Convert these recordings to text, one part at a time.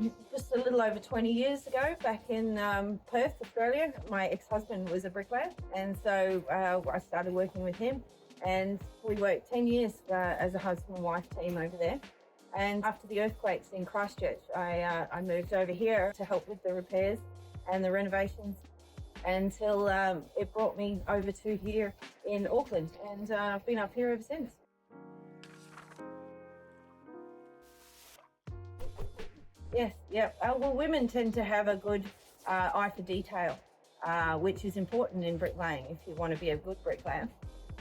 just a little over 20 years ago, back in Perth, Australia. My ex-husband was a bricklayer, and so I started working with him, and we worked 10 years as a husband and wife team over there. And after the earthquakes in Christchurch, I moved over here to help with the repairs and the renovations until it brought me over to here in Auckland, and I've been up here ever since. Yes, yeah. Well, women tend to have a good eye for detail, which is important in bricklaying if you want to be a good bricklayer.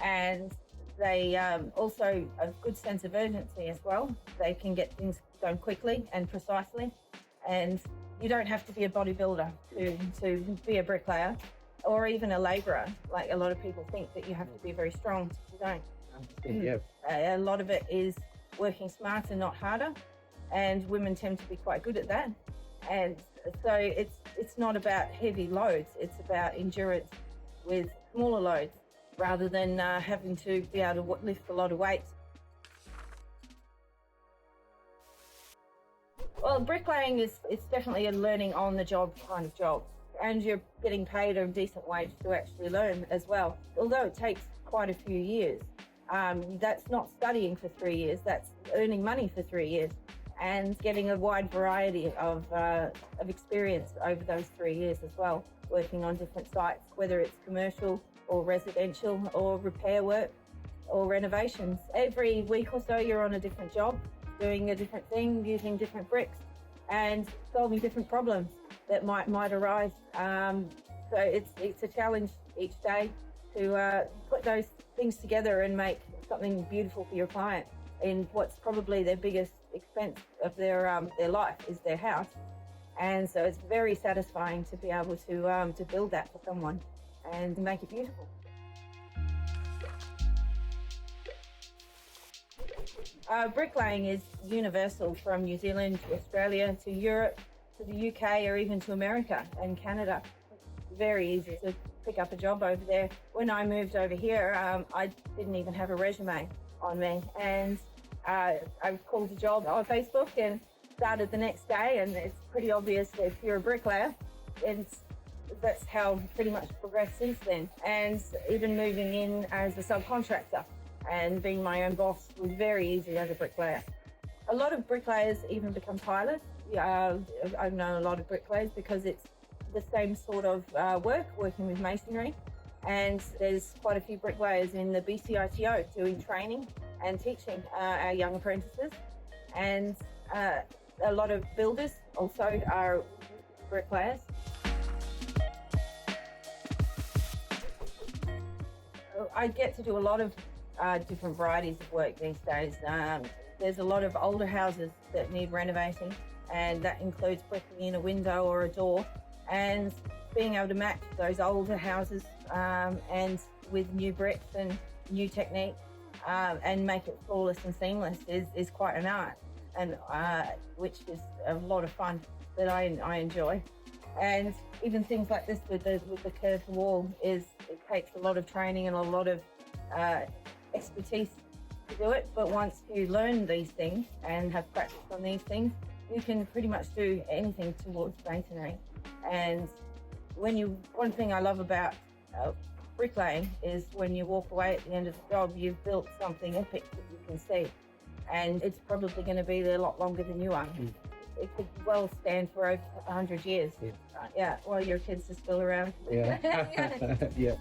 And they also have a good sense of urgency as well. They can get things done quickly and precisely. And you don't have to be a bodybuilder to be a bricklayer or even a labourer. Like a lot of people think that you have to be very strong. You don't. Yeah. A lot of it is working smarter, not harder. And women tend to be quite good at that. And so it's not about heavy loads, it's about endurance with smaller loads rather than having to be able to lift a lot of weights. Well, bricklaying it's definitely a learning on the job kind of job, and you're getting paid a decent wage to actually learn as well. Although it takes quite a few years, that's not studying for 3 years, that's earning money for 3 years. And getting a wide variety of experience over those 3 years as well, working on different sites, whether it's commercial or residential or repair work or renovations. Every week or so you're on a different job, doing a different thing, using different bricks and solving different problems that might arise. So it's a challenge each day to put those things together and make something beautiful for your client in what's probably their biggest expense of their life is their house. And so it's very satisfying to be able to build that for someone and make it beautiful. Bricklaying is universal from New Zealand to Australia to Europe to the UK or even to America and Canada. It's very easy to pick up a job over there. When I moved over here, I didn't even have a resume on me, and I called a job on Facebook and started the next day, and it's pretty obvious that if you're a bricklayer, and that's how pretty much progressed since then. And even moving in as a subcontractor and being my own boss was very easy as a bricklayer. A lot of bricklayers even become tilers. I've known a lot of bricklayers because it's the same sort of working with masonry. And there's quite a few bricklayers in the BCITO doing training and teaching our young apprentices. And a lot of builders also are bricklayers. I get to do a lot of different varieties of work these days. There's a lot of older houses that need renovating, and that includes bricking in a window or a door, and being able to match those older houses and with new bricks and new technique and make it flawless and seamless is quite an art, and which is a lot of fun that I enjoy. And even things like this with the curved wall it takes a lot of training and a lot of expertise to do it. But once you learn these things and have practice on these things, you can pretty much do anything towards masonry. And one thing I love about bricklaying is when you walk away at the end of the job, you've built something epic that you can see, and it's probably going to be there a lot longer than you are. It could well stand for over 100 years. Yeah, while your kids are still around. Yeah. Yeah.